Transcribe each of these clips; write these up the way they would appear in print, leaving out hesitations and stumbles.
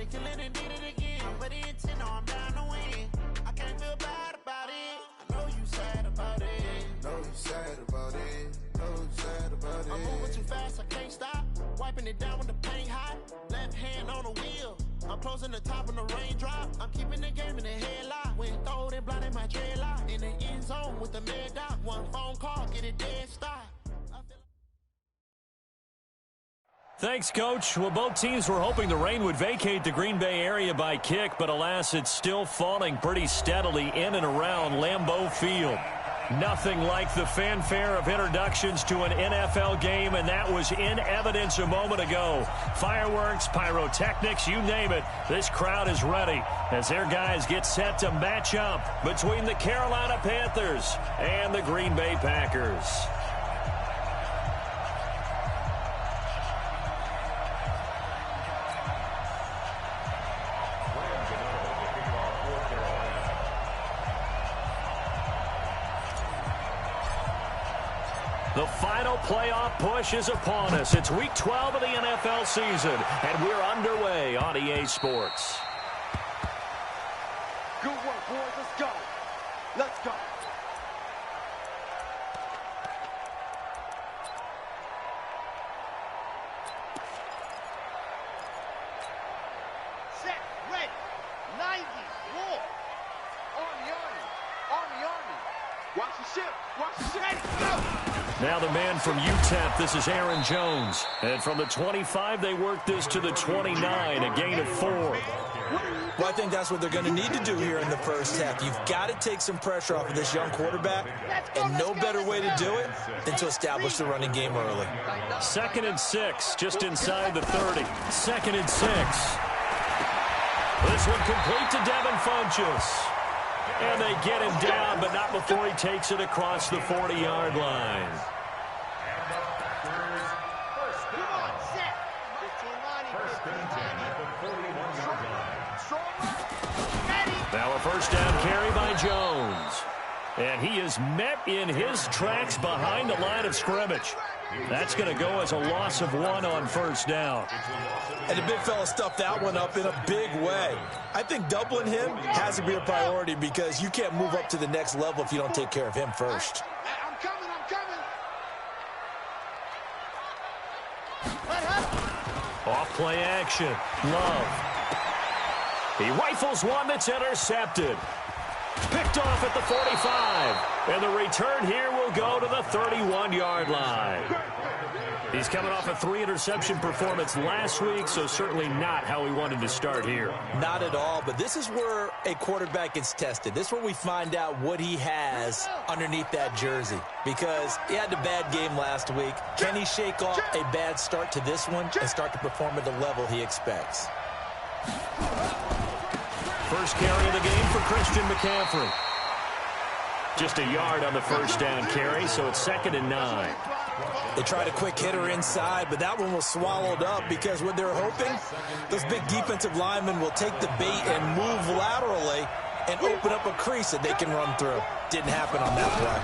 Somebody kill it and did it again. But the intent, no, I'm down to win. I can't feel bad about it. I know you sad about it. Know you sad about it. Know you sad about it. I'm moving too fast, I can't stop. Wiping it down when the paint hot. Left hand on the wheel. I'm closing the top when the raindrop. I'm keeping the game in the headlock. When throwed and blinded my dreadlock. In the end zone with the mad dot. One phone call, get it dead stop. Thanks, Coach. Well, both teams were hoping the rain would vacate the Green Bay area by kick, but alas, it's still falling pretty steadily in and around Lambeau Field. Nothing like the fanfare of introductions to an NFL game, and that was in evidence a moment ago. Fireworks, pyrotechnics, you name it. This crowd is ready as their guys get set to match up between the Carolina Panthers and the Green Bay Packers. The final playoff push is upon us. It's Week 12 of the NFL season, and we're underway on EA Sports. Good work, boys. Let's go. Let's go. Set, ready. 90, war. Army. Watch the ship. Watch the ship. Go. Now the man from UTEP, this is Aaron Jones. And from the 25, they work this to the 29, a gain of 4. Well, I think that's what they're going to need to do here in the first half. You've got to take some pressure off of this young quarterback, and no better way to do it than to establish the running game early. 2nd and 6, just inside the 30. 2nd and 6. This one complete to Devin Funchess. And they get him down, but not before he takes it across the 40-yard line. Now a first down carry by Jones. And he is met in his tracks behind the line of scrimmage. That's going to go as a loss of 1 on first down. And the big fella stuffed that one up in a big way. I think doubling him has to be a priority because you can't move up to the next level if you don't take care of him first. I'm coming. Off play action. Love. He rifles one that's intercepted. Picked off at the 45. And the return here will go to the 31-yard line. He's coming off a 3-interception performance last week, so certainly not how he wanted to start here. Not at all, but this is where a quarterback gets tested. This is where we find out what he has underneath that jersey, because he had a bad game last week. Can he shake off a bad start to this one and start to perform at the level he expects? First carry of the game for Christian McCaffrey. Just a yard on the first down carry, so it's 2nd and 9. They tried a quick hitter inside, but that one was swallowed up because what they're hoping, those big defensive linemen will take the bait and move laterally and open up a crease that they can run through. Didn't happen on that play.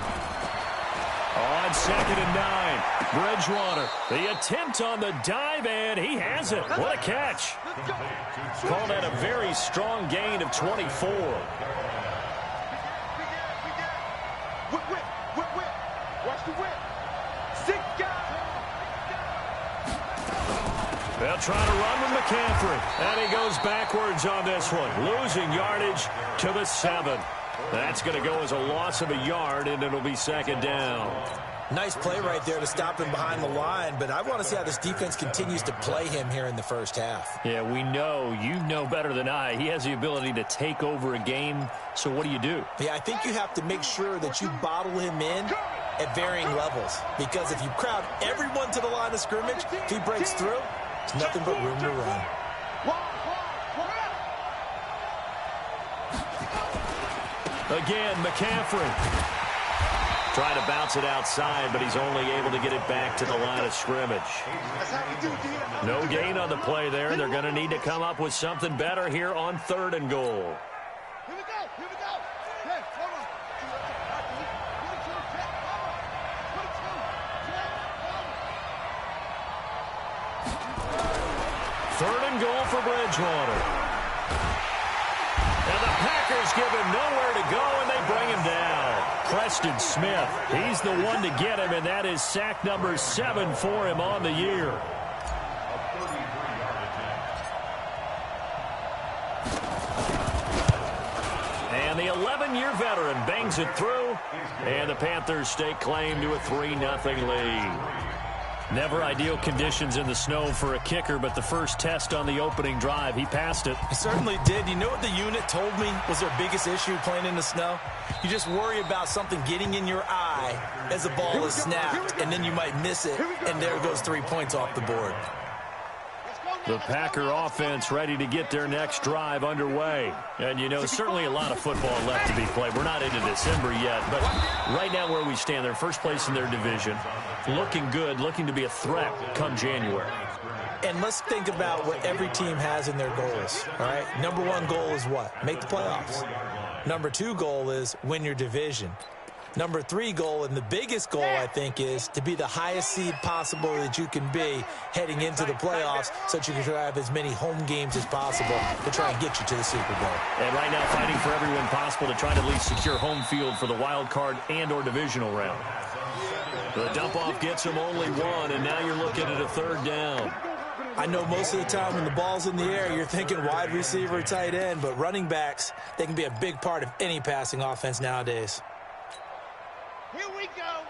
On 2nd and 9, Bridgewater. The attempt on the dive, and he has it. What a catch. Call that a very strong gain of 24. Watch the whip. They'll try to run with McCaffrey. And he goes backwards on this one. Losing yardage to the 7. That's going to go as a loss of a yard, and it'll be 2nd down. Nice play right there to stop him behind the line, but I want to see how this defense continues to play him here in the first half. Yeah, we know. You know better than I. He has the ability to take over a game, so what do you do? Yeah, I think you have to make sure that you bottle him in at varying levels, because if you crowd everyone to the line of scrimmage, if he breaks through, there's nothing but room to run. Again, McCaffrey. Trying to bounce it outside, but he's only able to get it back to the line of scrimmage. No gain on the play there. They're going to need to come up with something better here on 3rd and goal. Here we go. Hey, hold on. 4th Third and goal for Bridgewater. And the Packers give him nowhere to go, and they bring him down. Preston Smith, he's the one to get him, and that is sack number 7 for him on the year. And the 11-year veteran bangs it through, and the Panthers stake claim to a 3-0 lead. Never ideal conditions in the snow for a kicker, but the first test on the opening drive, he passed it. He certainly did. You know what the unit told me was their biggest issue playing in the snow? You just worry about something getting in your eye as the ball is snapped, and then you might miss it, and there goes 3 points off the board. The Packer offense ready to get their next drive underway. And, you know, certainly a lot of football left to be played. We're not into December yet, but right now where we stand, they're first place in their division. Looking good, looking to be a threat come January. And let's think about what every team has in their goals, all right? Number 1 goal is what? Make the playoffs. Number 2 goal is win your division. Number 3 goal, and the biggest goal, I think, is to be the highest seed possible that you can be heading into the playoffs so that you can have as many home games as possible to try and get you to the Super Bowl. And right now fighting for every win possible to try to at least secure home field for the wild card and or divisional round. The dump-off gets him only 1, and now you're looking at a 3rd down. I know most of the time when the ball's in the air, you're thinking wide receiver, tight end, but running backs, they can be a big part of any passing offense nowadays. Here we go.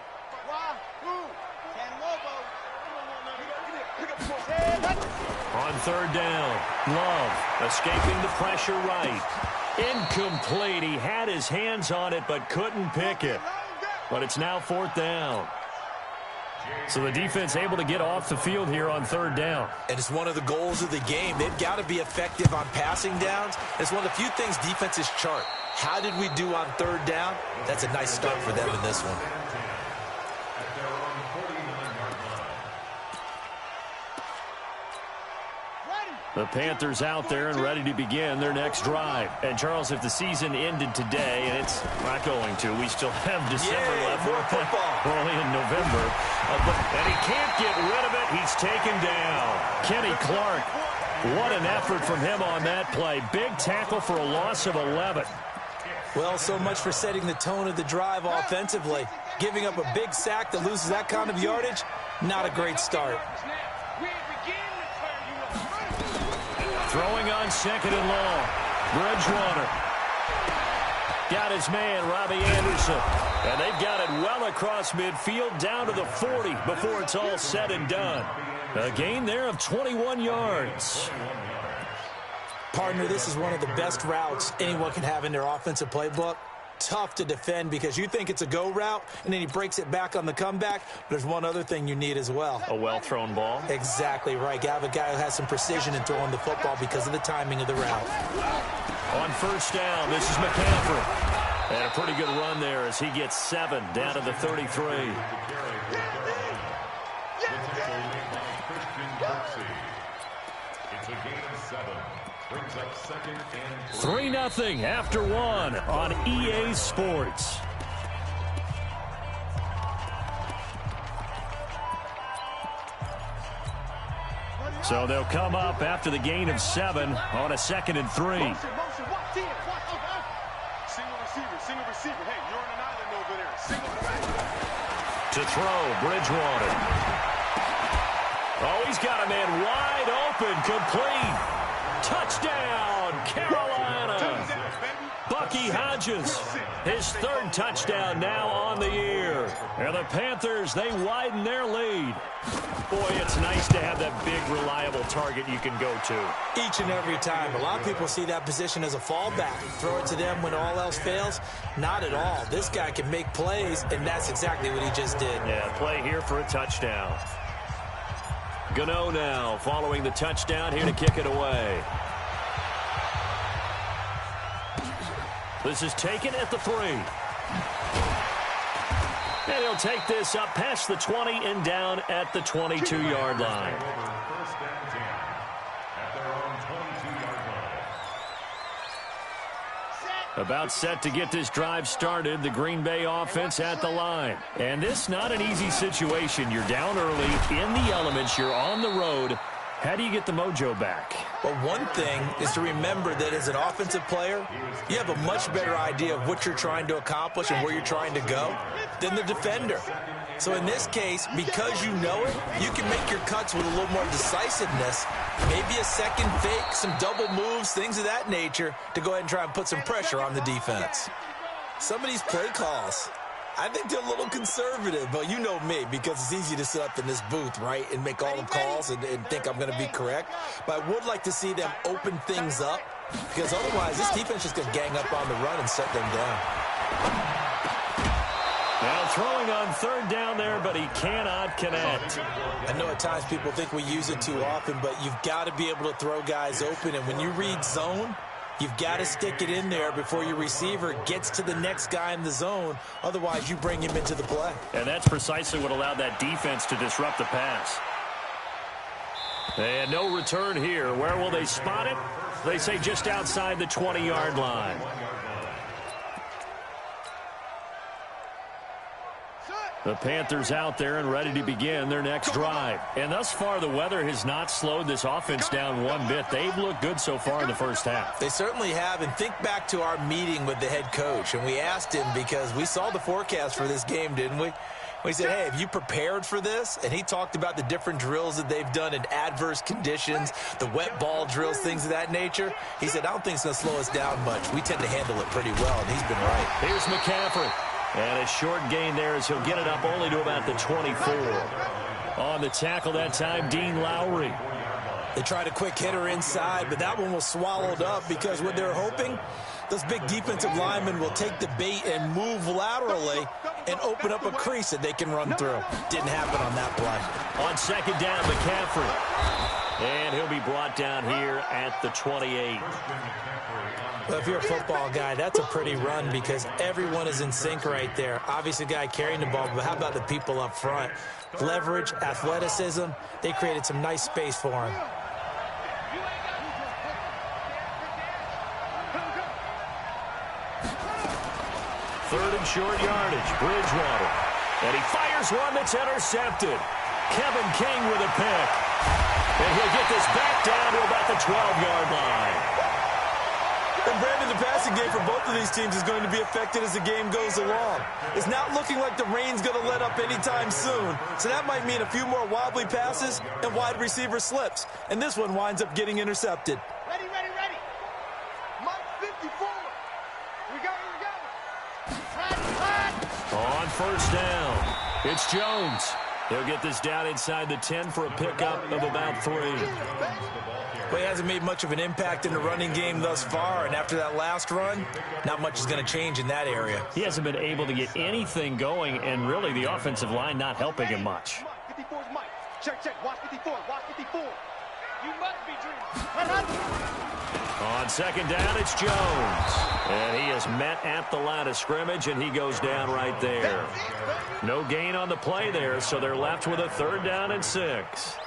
Wahoo. On 3rd down, Love escaping the pressure right. Incomplete. He had his hands on it but couldn't pick it. But it's now 4th down. So the defense able to get off the field here on 3rd down. And it's one of the goals of the game. They've got to be effective on passing downs. It's one of the few things defenses chart. How did we do on 3rd down? That's a nice start for them in this one. The Panthers out there and ready to begin their next drive. And, Charles, if the season ended today, and it's not going to, we still have December left. More football. We're only in November. And he can't get rid of it. He's taken down. Kenny Clark, what an effort from him on that play. Big tackle for a loss of 11. Well, so much for setting the tone of the drive offensively. Giving up a big sack that loses that kind of yardage, not a great start. Throwing on 2nd and long. Bridgewater. Got his man, Robbie Anderson. And they've got it well across midfield down to the 40 before it's all said and done. A gain there of 21 yards. Partner, this is one of the best routes anyone can have in their offensive playbook. Tough to defend because you think it's a go route, and then he breaks it back on the comeback. There's one other thing you need as well. A well-thrown ball. Exactly right. You have a guy who has some precision in throwing the football because of the timing of the route. On 1st down, this is McCaffrey. And a pretty good run there as he gets 7 down to the 33. It's a gain of 7. Brings up 2nd and 3-0 after 1 on EA Sports. So they'll come up after the gain of 7 on a 2nd and 3. Single receiver. Hey, you're on an island over there. Single back. To throw, Bridgewater. Oh, he's got a man wide open, complete. Touchdown, Carolina. Bucky Hodges, his 3rd touchdown now on the year. And the Panthers, they widen their lead. Boy, it's nice to have that big, reliable target you can go to. Each and every time. A lot of people see that position as a fallback. Throw it to them when all else fails. Not at all. This guy can make plays, and that's exactly what he just did. Yeah, play here for a touchdown. Gano now following the touchdown here to kick it away. This is taken at the 3. And he'll take this up past the 20 and down at the 22-yard line. first down 10 at their own 22-yard line. About set to get this drive started, the Green Bay offense at the line. And this not an easy situation. You're down early, in the elements, you're on the road, How do you get the mojo back? Well, one thing is to remember that as an offensive player, you have a much better idea of what you're trying to accomplish and where you're trying to go than the defender. So in this case, because you know it, you can make your cuts with a little more decisiveness, maybe a second fake, some double moves, things of that nature, to go ahead and try and put some pressure on the defense. Some of these play calls, I think they're a little conservative, but you know me, because it's easy to sit up in this booth, right, and make all the calls and think I'm going to be correct. But I would like to see them open things up, because otherwise this defense is going to gang up on the run and shut them down. Now throwing on third down there, but he cannot connect. I know at times people think we use it too often, but you've got to be able to throw guys open, and when you read zone, you've got to stick it in there before your receiver gets to the next guy in the zone. Otherwise, you bring him into the play. And that's precisely what allowed that defense to disrupt the pass. And no return here. Where will they spot it? They say just outside the 20-yard line. The Panthers out there and ready to begin their next drive. And thus far, the weather has not slowed this offense down one bit. They've looked good so far in the first half. They certainly have. And think back to our meeting with the head coach. And we asked him, because we saw the forecast for this game, didn't we? We said, hey, have you prepared for this? And he talked about the different drills that they've done in adverse conditions, the wet ball drills, things of that nature. He said, I don't think it's going to slow us down much. We tend to handle it pretty well, and he's been right. Here's McCaffrey. And a short gain there as he'll get it up only to about the 24. On the tackle that time, Dean Lowry. They tried a quick hitter inside, but that one was swallowed up because what they're hoping, those big defensive linemen will take the bait and move laterally and open up a crease that they can run through. Didn't happen on that play. On second down, McCaffrey. And he'll be brought down here at the 28. Well, if you're a football guy, that's a pretty run because everyone is in sync right there. Obviously, the guy carrying the ball, but how about the people up front? Leverage, athleticism, they created some nice space for him. Third and short yardage, Bridgewater. And he fires one that's intercepted. Kevin King with a pick. And he'll get this back down to about the 12-yard line. And Brandon, the passing game for both of these teams is going to be affected as the game goes along. It's not looking like the rain's going to let up anytime soon. So that might mean a few more wobbly passes and wide receiver slips. And this one winds up getting intercepted. Ready. Mike 54. We got it. On first down, it's Jones. He'll get this down inside the 10 for a pickup of about 3. Well, he hasn't made much of an impact in the running game thus far, and after that last run, not much is going to change in that area. He hasn't been able to get anything going, and really the offensive line not helping him much. 54's Mike. Check. Watch 54. You must be dreaming. On second down, it's Jones. And he is met at the line of scrimmage, and he goes down right there. No gain on the play there, so they're left with a third down and 6.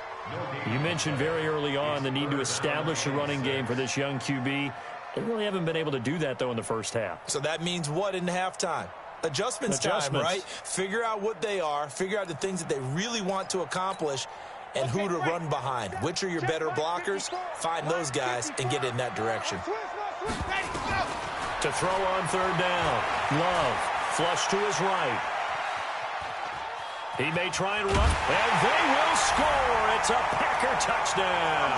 You mentioned very early on the need to establish a running game for this young QB. They really haven't been able to do that, though, in the first half. So that means what in halftime? Adjustments time, right? Figure out what they are, figure out the things that they really want to accomplish, and who to run behind. Which are your better blockers? Find those guys and get in that direction. To throw on third down, Love, flush to his right. He may try and run, and they will score. It's a Packer touchdown.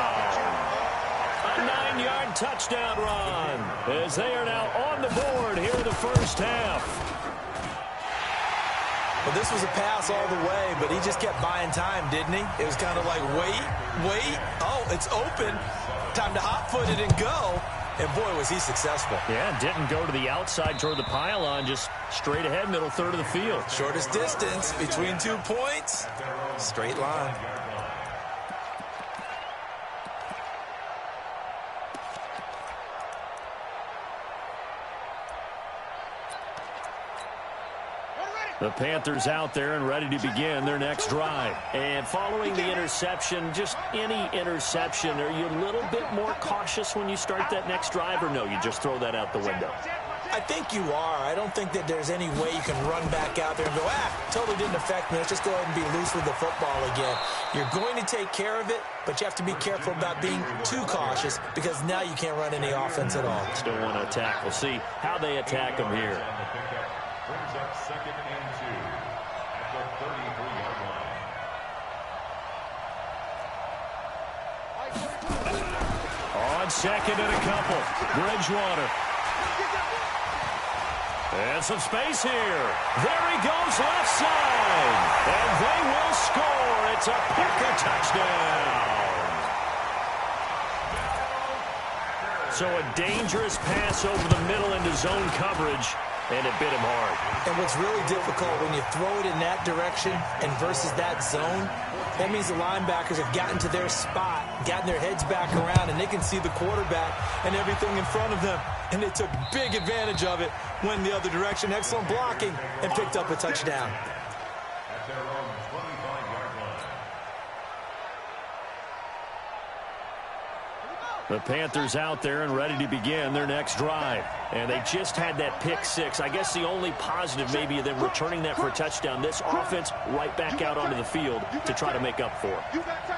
A 9-yard touchdown run as they are now on the board here in the first half. Well, this was a pass all the way, but he just kept buying time, didn't he? It was kind of like, wait. Oh, it's open. Time to hot-foot it and go. And, boy, was he successful. Yeah, didn't go to the outside toward the pylon, just straight ahead, middle third of the field. Shortest distance between 2 points, straight line. The Panthers out there and ready to begin their next drive. And following the interception, just any interception, are you a little bit more cautious when you start that next drive, or no, you just throw that out the window? I think you are. I don't think that there's any way you can run back out there and go, totally didn't affect me. Let's just go ahead and be loose with the football again. You're going to take care of it, but you have to be careful about being too cautious because now you can't run any offense at all. Still want to attack. We'll see how they attack them here. Brings up 2nd and 2 at the 33-yard line. On 2nd and a couple, Bridgewater. And some space here. There he goes, left side. And they will score. It's a Packer touchdown. So a dangerous pass over the middle into zone coverage, and it bit him hard. And what's really difficult when you throw it in that direction and versus that zone, that means the linebackers have gotten to their spot, gotten their heads back around, and they can see the quarterback and everything in front of them. And they took big advantage of it, went the other direction, excellent blocking, and picked up a touchdown. At their own 25-yard line. The Panthers out there and ready to begin their next drive. And they just had that pick six. I guess the only positive maybe of them returning that for a touchdown. This offense right back out onto the field to try to make up for it.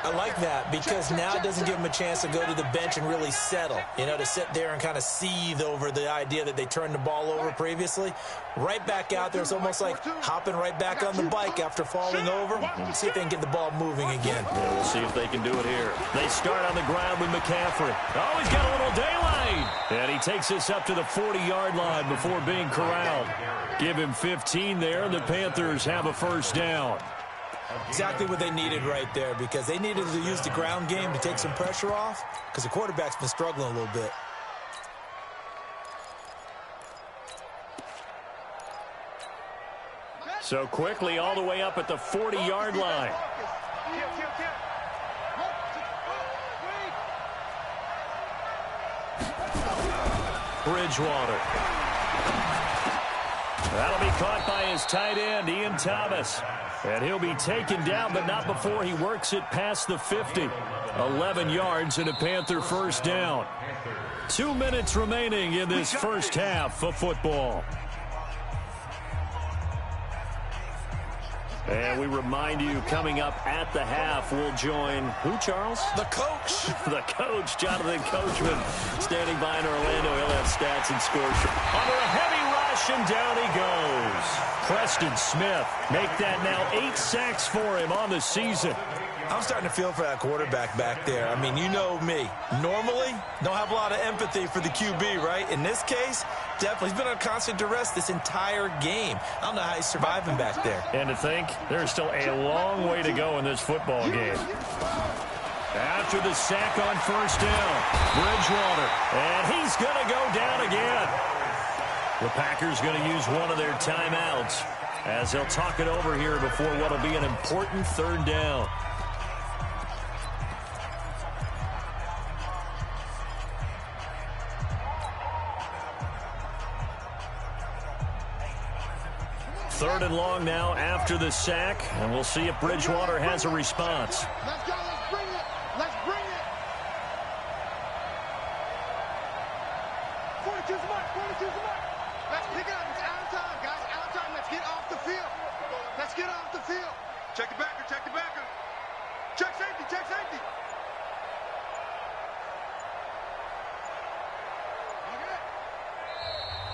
I like that because now it doesn't give them a chance to go to the bench and really settle. You know, to sit there and kind of seethe over the idea that they turned the ball over previously. Right back out there. It's almost like hopping right back on the bike after falling over. And see if they can get the ball moving again. Yeah, we'll see if they can do it here. They start on the ground with McCaffrey. Oh, he's got a little daylight. And he takes this up to the 40-yard line before being corralled. Give him 15 there, and the Panthers have a first down. Exactly what they needed right there because they needed to use the ground game to take some pressure off because the quarterback's been struggling a little bit. So quickly all the way up at the 40-yard line. Bridgewater. That'll be caught by his tight end, Ian Thomas. And he'll be taken down, but not before he works it past the 50. 11 yards and a Panther first down. 2 minutes remaining in this first half of football. And we remind you, coming up at the half, we'll join who, Charles? The coach. The coach, Jonathan Coachman, standing by in Orlando. He'll have stats and scores. Under a heavy rush, and down he goes. Preston Smith, make that now 8 sacks for him on the season. I'm starting to feel for that quarterback back there. I mean, you know me. Normally, don't have a lot of empathy for the QB, right? In this case, definitely. He's been on constant duress this entire game. I don't know how he's surviving back there. And to think, there's still a long way to go in this football game. After the sack on first down, Bridgewater. And he's going to go down again. The Packers going to use one of their timeouts as they'll talk it over here before what will be an important third down. Third and long now after the sack, and we'll see if Bridgewater has a response. Let's go, let's bring it. Let's bring it. 42's the mark, 42's the mark. Let's pick it up. It's out of time, guys. Out of time. Let's get off the field. Let's get off the field. Check the backer, check the backer. Check safety, check safety.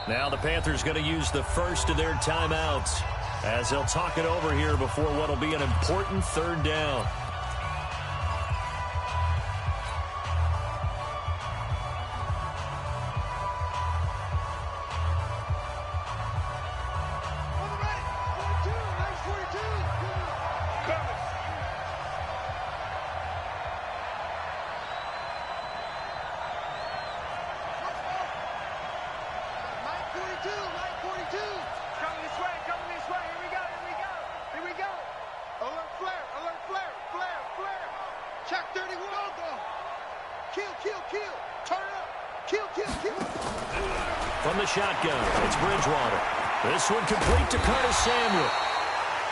Now the Panthers going to use the first of their timeouts as they'll talk it over here before what will be an important third down. From the shotgun, it's Bridgewater. This one complete to Curtis Samuel.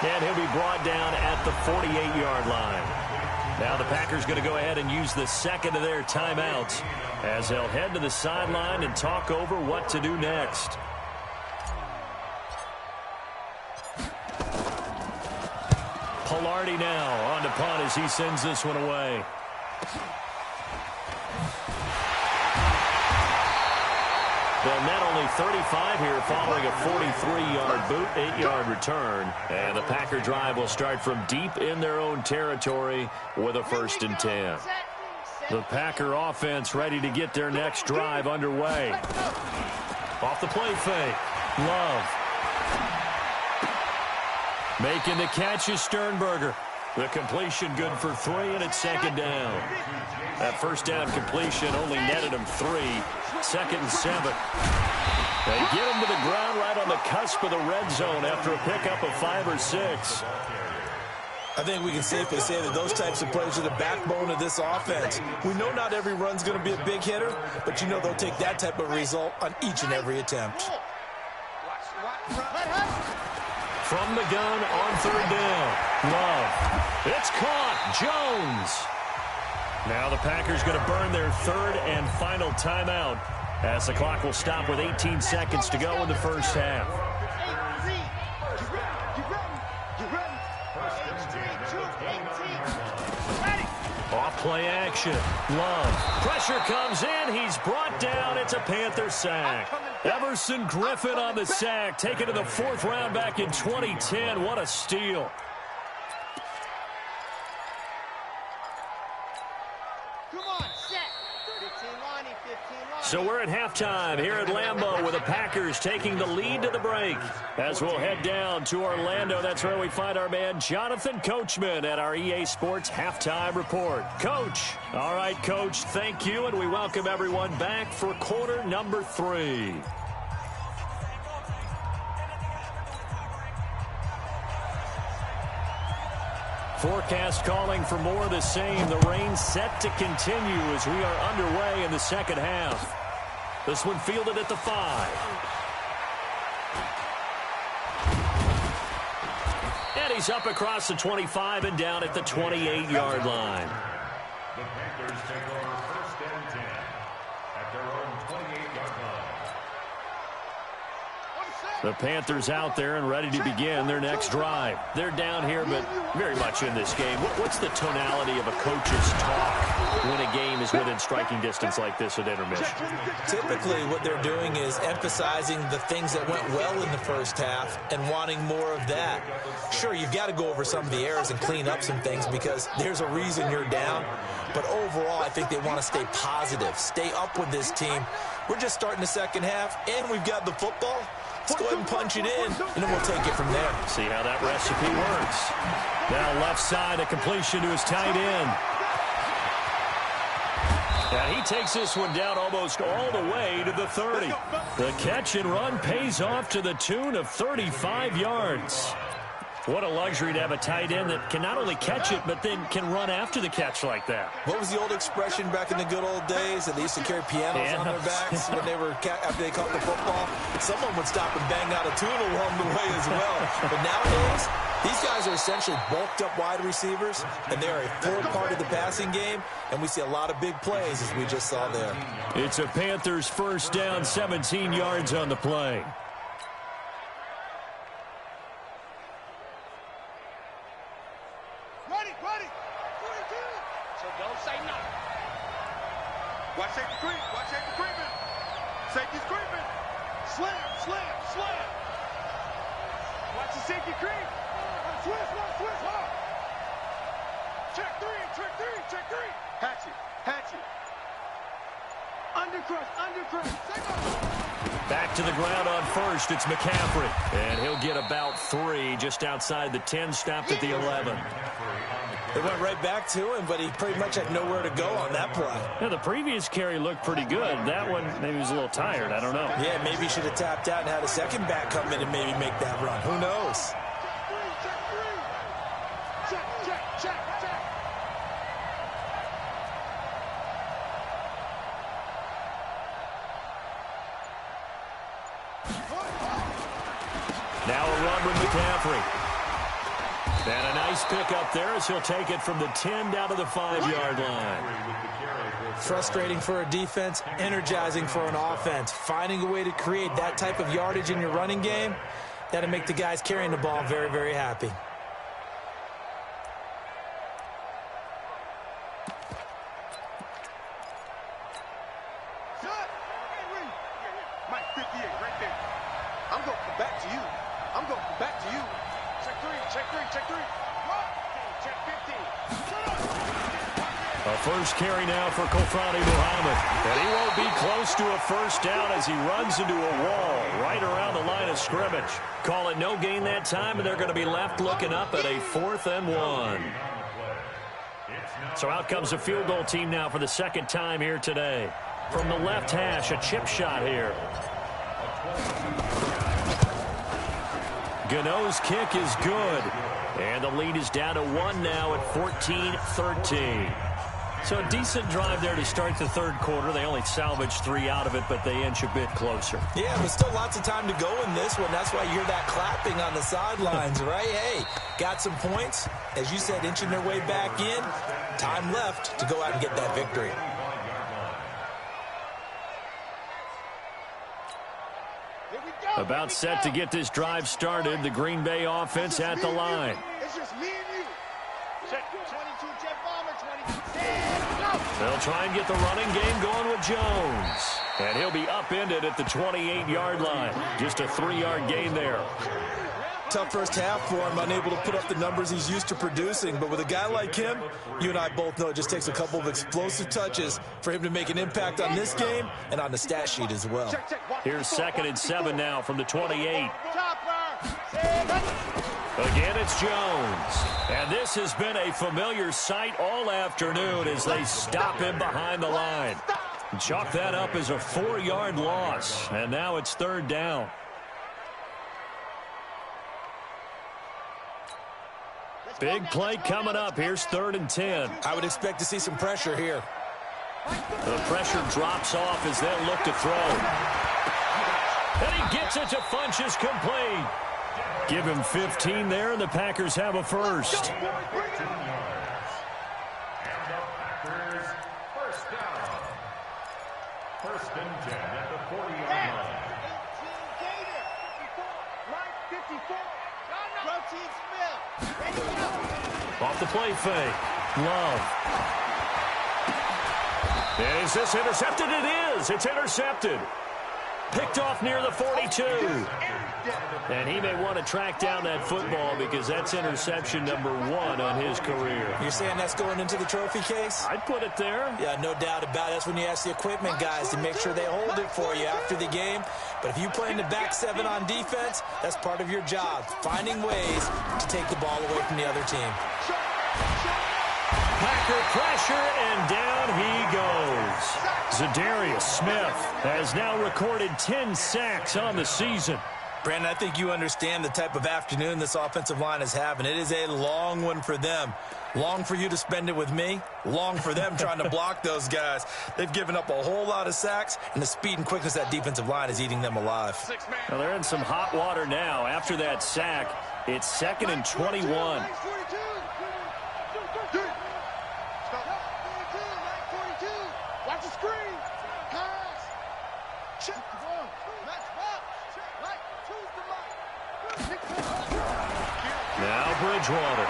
And he'll be brought down at the 48-yard line. Now the Packers going to go ahead and use the second of their timeouts as they'll head to the sideline and talk over what to do next. Palardy now on to punt as he sends this one away. They'll net only 35 here following a 43-yard boot, 8-yard return. And the Packer drive will start from deep in their own territory with a 1st and 10. The Packer offense ready to get their next drive underway. Off the play fake. Love. Making the catch is Sternberger. The completion good for 3, and it's 2nd down. That 1st down completion only netted him 3. 2nd and 7. They get him to the ground right on the cusp of the red zone after a pickup of 5 or 6. I think we can safely say that those types of plays are the backbone of this offense. We know not every run's going to be a big hitter, but you know they'll take that type of result on each and every attempt. From the gun on 3rd down. Love. It's caught. Jones. Now the Packers going to burn their 3rd and final timeout as the clock will stop with 18 seconds to go in the 1st half. Off play action. Love. Pressure comes in. He's brought down. It's a Panther sack. Everson Griffin on the sack. Taken to the 4th round back in 2010. What a steal. So we're at halftime here at Lambeau with the Packers taking the lead to the break. As we'll head down to Orlando, that's where we find our man Jonathan Coachman at our EA Sports Halftime Report. Coach. All right, Coach, thank you, and we welcome everyone back for quarter number 3. Forecast calling for more of the same. The rain set to continue as we are underway in the 2nd half. This one fielded at the 5. And he's up across the 25 and down at the 28-yard line. The Panthers take over 1st and 10 at their own 28-yard line. The Panthers out there and ready to begin their next drive. They're down here, but very much in this game. What's the tonality of a coach's talk when a game is within striking distance like this at intermission? Typically, what they're doing is emphasizing the things that went well in the 1st half and wanting more of that. Sure, you've got to go over some of the errors and clean up some things because there's a reason you're down. But overall, I think they want to stay positive, stay up with this team. We're just starting the 2nd half, and we've got the football. Let's go ahead and punch it in, and then we'll take it from there. See how that recipe works. Now left side, a completion to his tight end. And he takes this one down almost all the way to the 30. The catch and run pays off to the tune of 35 yards. What a luxury to have a tight end that can not only catch it, but then can run after the catch like that. What was the old expression back in the good old days that they used to carry pianos on their backs when they were after they caught the football? Someone would stop and bang out a tune along the way as well. But nowadays, these guys are essentially bulked up wide receivers, and they are a full part of the passing game, and we see a lot of big plays as we just saw there. It's a Panthers 1st down, 17 yards on the play. Ready. 42. So don't say nothing. Watch safety creep. Watch safety creeping. Safety's creeping. Slam. Watch the safety creep. Switch. Check three. Hatch it. Undercrush. Back to the ground on 1st. It's McCaffrey. And he'll get about 3 just outside the 10, stopped at the 11. They went right back to him, but he pretty much had nowhere to go on that play. Yeah, the previous carry looked pretty good. That one, maybe he was a little tired. I don't know. Yeah, maybe he should have tapped out and had a second back come in and maybe make that run. Who knows? Check. Now a run with McCaffrey. And a nice pick up there as he'll take it from the 10 down to the 5-yard line. Frustrating for a defense, energizing for an offense. Finding a way to create that type of yardage in your running game, that'll make the guys carrying the ball very, very happy. Mike, 58, right there. I'm going to come back to you. I'm going to come back to you. Check three, check three, check three. Check 15. A first carry now for Kofrani Muhammad. And he won't be close to a first down as he runs into a wall right around the line of scrimmage. Call it no gain that time, and they're going to be left looking up at a 4th and 1. So out comes the field goal team now for the second time here today. From the left hash, a chip shot here. Gano's kick is good. And the lead is down to 1 now at 14-13. So a decent drive there to start the third quarter. They only salvaged 3 out of it, but they inch a bit closer. Yeah, but still lots of time to go in this one. That's why you hear that clapping on the sidelines, right? Hey, got some points. As you said, inching their way back in. Time left to go out and get that victory. About set to get this drive started. The Green Bay offense at the line. It's just me and you. Check 22, jet bomber, 22. They'll try and get the running game going with Jones. And he'll be upended at the 28-yard line. Just a 3-yard gain there. Tough first half for him, unable to put up the numbers he's used to producing. But with a guy like him, you and I both know it just takes a couple of explosive touches for him to make an impact on this game and on the stat sheet as well. Here's 2nd and 7 now from the 28. Again, it's Jones. And this has been a familiar sight all afternoon as they stop him behind the line. Chalk that up as a 4-yard loss. And now it's 3rd down. Big play coming up. Here's 3rd and 10. I would expect to see some pressure here. The pressure drops off as they'll look to throw. And he gets it to Funchess complete. Give him 15 there, and the Packers have a first. And the Packers first down. 1st and 10 at the 40-yard line. 54. Off the play fake. Love. And is this intercepted? It is. It's intercepted. Picked off near the 42. And he may want to track down that football because that's interception number 1 on his career. You're saying that's going into the trophy case? I'd put it there. Yeah, no doubt about it. That's when you ask the equipment guys to make sure they hold it for you after the game. But if you play in the back 7 on defense, that's part of your job, finding ways to take the ball away from the other team. Packer pressure, and down he goes. Za'Darius Smith has now recorded 10 sacks on the season. Brandon, I think you understand the type of afternoon this offensive line is having. It is a long one for them. Long for you to spend it with me. Long for them trying to block those guys. They've given up a whole lot of sacks, and the speed and quickness of that defensive line is eating them alive. Well, they're in some hot water now. After that sack, it's 2nd and 21. Watch the screen. Pass. Check. Now Bridgewater.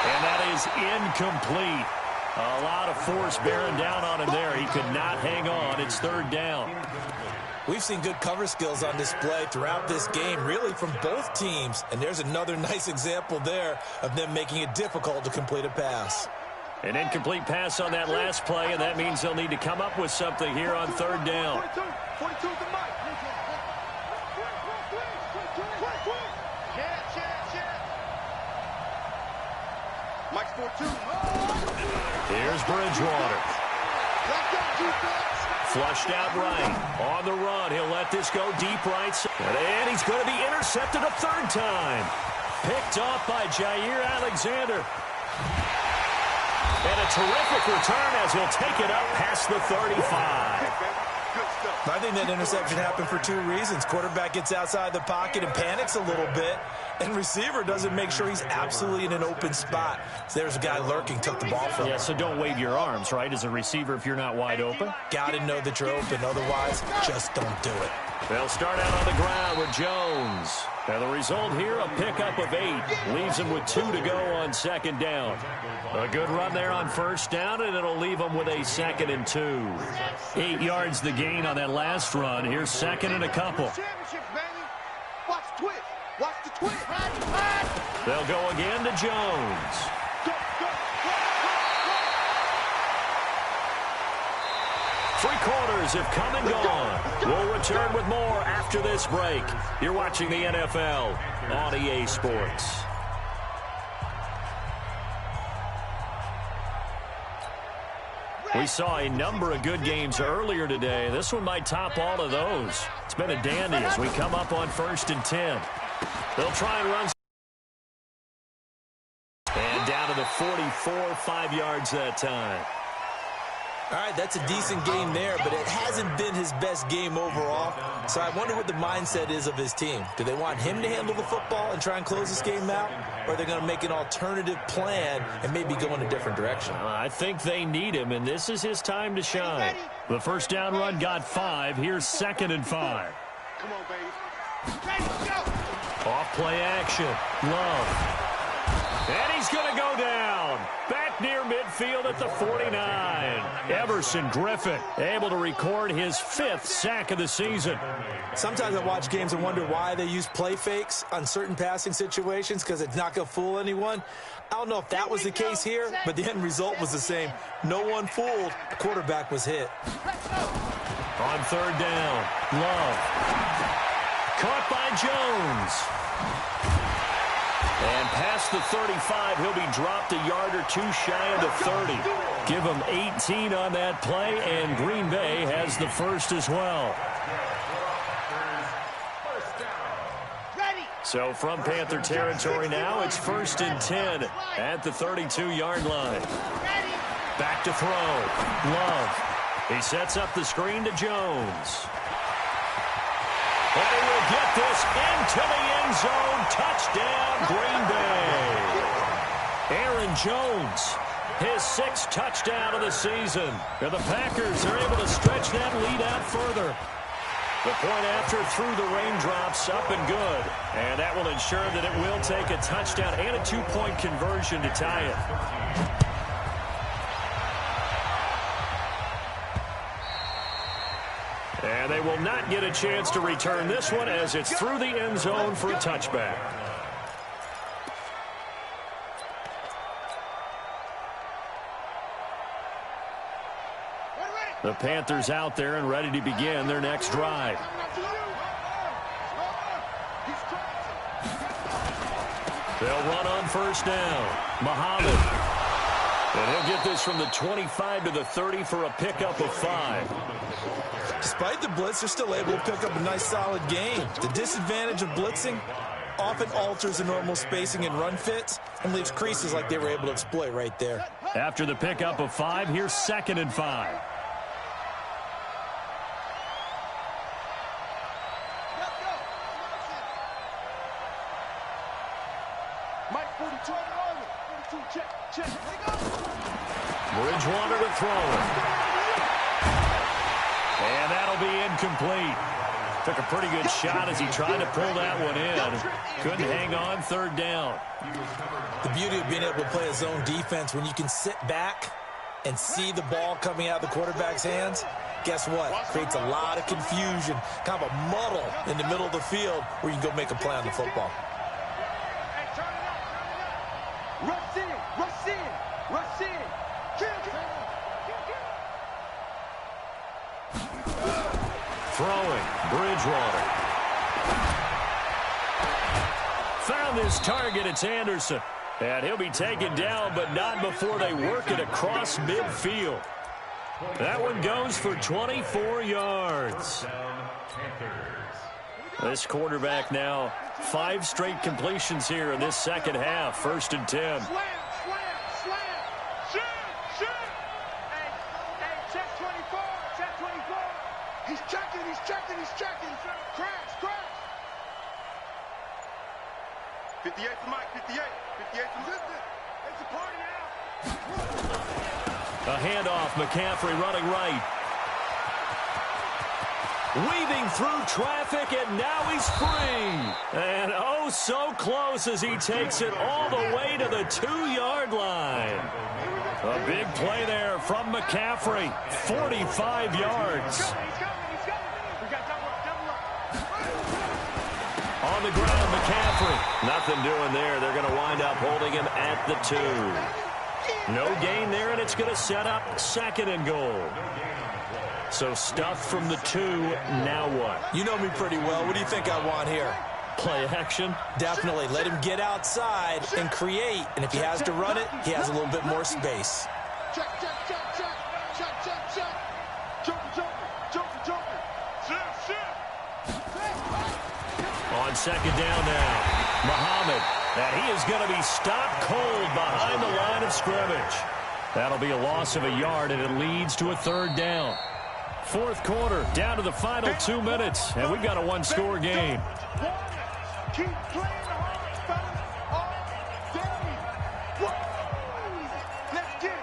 And that is incomplete. A lot of force bearing down on him there. He could not hang on. It's 3rd down. We've seen good cover skills on display throughout this game, really from both teams. And there's another nice example there of them making it difficult to complete a pass. An incomplete pass on that last play, and that means they'll need to come up with something here on 3rd down. 42 to Mike. Mike's 4-2. Here's Bridgewater. Flushed out right. On the run. He'll let this go deep right side. And he's going to be intercepted a 3rd time. Picked off by Jair Alexander. And a terrific return as he'll take it up past the 35. I think that interception happened for 2 reasons. Quarterback gets outside the pocket and panics a little bit. And receiver doesn't make sure he's absolutely in an open spot. So there's a guy lurking, took the ball from him. Yeah, so don't wave your arms, right, as a receiver if you're not wide open. Got to know that you're open. Otherwise, just don't do it. They'll start out on the ground with Jones. And the result here, a pickup of 8. Leaves him with 2 to go on second down. A good run there on first down, and it'll leave him with a 2nd and 2. 8 yards the gain on that last run. Here's 2nd and a couple. Watch the twist. Watch the twist. They'll go again to Jones. Three quarters have come and gone. We'll return with more after this break. You're watching the NFL on EA Sports. We saw a number of good games earlier today. This one might top all of those. It's been a dandy as we come up on 1st and 10. They'll try and run. And down to the 44, 5 yards that time. All right, that's a decent game there, but it hasn't been his best game overall. So I wonder what the mindset is of his team. Do they want him to handle the football and try and close this game out? Or are they going to make an alternative plan and maybe go in a different direction? I think they need him, and this is his time to shine. The first down run got 5. Here's 2nd and 5. Come on, baby. Ready, go. Off play action. Love. And he's going to go down. Back near midfield at the 49. Everson Griffin able to record his 5th sack of the season. Sometimes I watch games and wonder why they use play fakes on certain passing situations because it's not going to fool anyone. I don't know if that was the case here, but the end result was the same. No one fooled. The quarterback was hit. On 3rd down, Love. Caught by Jones. And past the 35, he'll be dropped a yard or 2 shy of the 30. Give him 18 on that play, and Green Bay has the first as well. So from Panther territory now, it's 1st and 10 at the 32-yard line. Back to throw. Love. He sets up the screen to Jones. And he will get this into the end zone. Touchdown, Green Bay. Aaron Jones, his 6th touchdown of the season. And the Packers are able to stretch that lead out further. The point after through the raindrops, up and good. And that will ensure that it will take a touchdown and a 2-point conversion to tie it. And they will not get a chance to return this one as it's through the end zone for a touchback. The Panthers out there and ready to begin their next drive. They'll run on 1st down. Muhammad. And he'll get this from the 25 to the 30 for a pickup of 5. Despite the blitz, they're still able to pick up a nice, solid gain. The disadvantage of blitzing often alters the normal spacing and run fits and leaves creases like they were able to exploit right there. After the pickup of 5, here's 2nd and 5. Mike 42 on the 42, check. Bridgewater to throw it. And that'll be incomplete. Took a pretty good shot as he tried to pull that one in. Couldn't hang on 3rd down. The beauty of being able to play a zone defense when you can sit back and see the ball coming out of the quarterback's hands, guess what? Creates a lot of confusion, kind of a muddle in the middle of the field where you can go make a play on the football. Rush in. Throwing, Bridgewater. Found his target, it's Anderson. And he'll be taken down, but not before they work it across midfield. That one goes for 24 yards. This quarterback now, 5 straight completions here in this second half. 1st and 10. Slam. Shoot. Hey, check 24. He's checking. Crash. 58 for Mike, 58. 58 for Lisbon. It's a party now. A handoff, McCaffrey running right. Weaving through traffic, and now he's free. And oh, so close as he takes it all the way to the 2-yard line. A big play there from McCaffrey, 45 yards. On the ground, McCaffrey. Nothing doing there. They're going to wind up holding him at the 2. No gain there, and it's going to set up 2nd and goal. So stuff from the 2, now what? You know me pretty well. What do you think I want here? Play action? Definitely. Let him get outside and create. And if he has to run it, he has a little bit more space. Check, check, check, check. Check, check, check. Jumping. On 2nd down now, Muhammad. And he is going to be stopped cold behind the line of scrimmage. That'll be a loss of a yard, and it leads to a 3rd down. 4th quarter, down to the final 2 minutes, and we've got a 1-score game. Keep playing hard, fellas, all day. Let's get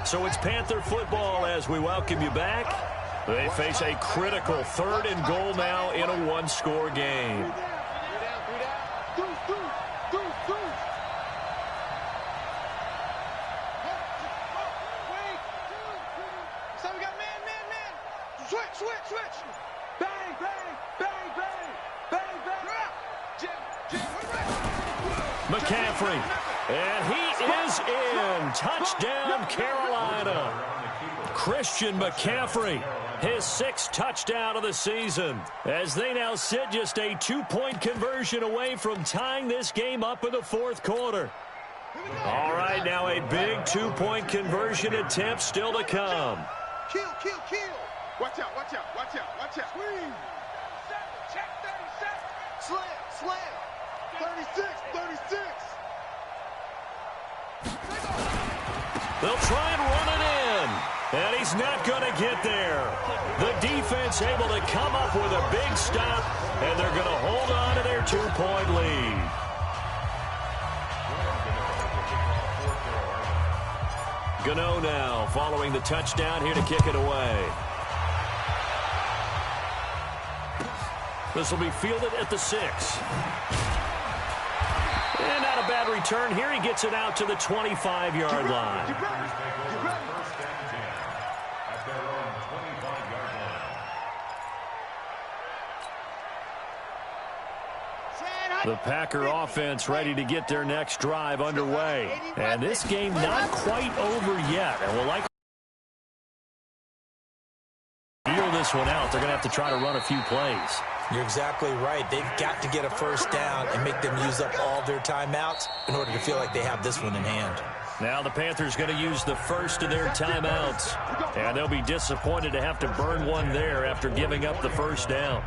it. So it's Panther football as we welcome you back. They face a critical 3rd and goal now in a 1-score game. Switch. Bang, bang, bang, bang, bang, bang. McCaffrey, and he is in. Touchdown, Carolina. Christian McCaffrey, his 6th touchdown of the season, as they now sit just a 2-point conversion away from tying this game up in the 4th quarter. All right, now a big 2-point conversion attempt still to come. Kill. Watch out. Squeeze. Check 37. Slam. 36. They'll try and run it in, and he's not going to get there. The defense able to come up with a big stop, and they're going to hold on to their 2-point lead. Gano now following the touchdown here to kick it away. This will be fielded at the 6. And not a bad return here. He gets it out to the 25-yard line. The Packer offense ready to get their next drive underway. And this game not quite over yet. And we'll likely deal this one out. They're going to have to try to run a few plays. You're exactly right. They've got to get a 1st down and make them use up all their timeouts in order to feel like they have this one in hand. Now the Panthers going to use the 1st of their timeouts. And they'll be disappointed to have to burn one there after giving up the 1st down.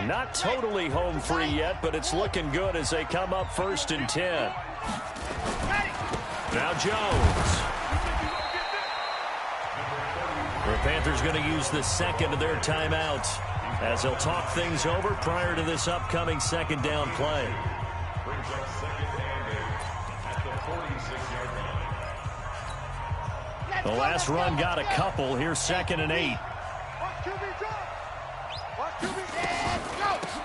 Not totally home free yet, but it's looking good as they come up 1st and 10. Now Jones. The Panthers going to use the 2nd of their timeouts as they'll talk things over prior to this upcoming 2nd down play. Brings up 2nd and 8 at the 46-yard line. The last run got a couple. Here's 2nd and 8.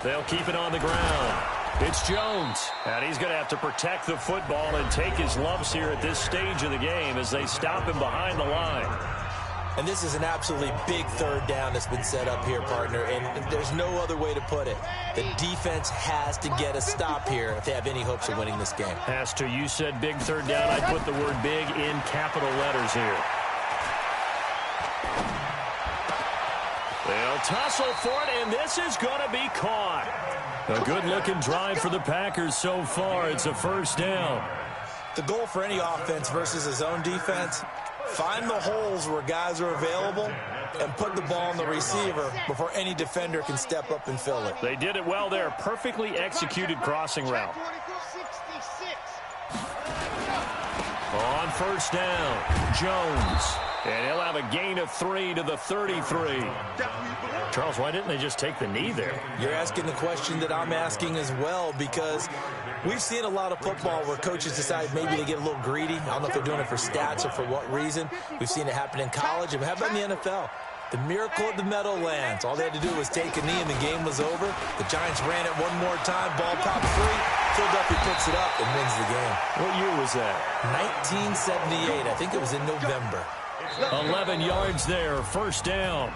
They'll keep it on the ground. It's Jones, and he's going to have to protect the football and take his lumps here at this stage of the game as they stop him behind the line. And this is an absolutely big 3rd down that's been set up here, partner, and there's no other way to put it. The defense has to get a stop here if they have any hopes of winning this game. Has to. You said big 3rd down. I'd put the word big in capital letters here. They'll tussle for it, and this is going to be caught. A good-looking drive for the Packers so far. It's a 1st down. The goal for any offense versus his own defense, find the holes where guys are available and put the ball on the receiver before any defender can step up and fill it. They did it well there. Perfectly executed crossing route. On 1st down, Jones. And he'll have a gain of 3 to the 33. Charles, why didn't they just take the knee there? You're asking the question that I'm asking as well, because we've seen a lot of football where coaches decide maybe they get a little greedy. I don't know if they're doing it for stats or for what reason. We've seen it happen in college. And how about in the NFL? The miracle of the Meadowlands. All they had to do was take a knee and the game was over. The Giants ran it one more time. Ball popped free. Philadelphia picks it up and wins the game. What year was that? 1978. I think it was in November. 11 yards there, first down.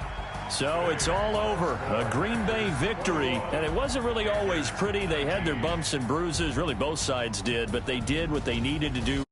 So it's all over. A Green Bay victory, and it wasn't really always pretty. They had their bumps and bruises. Really, both sides did, but they did what they needed to do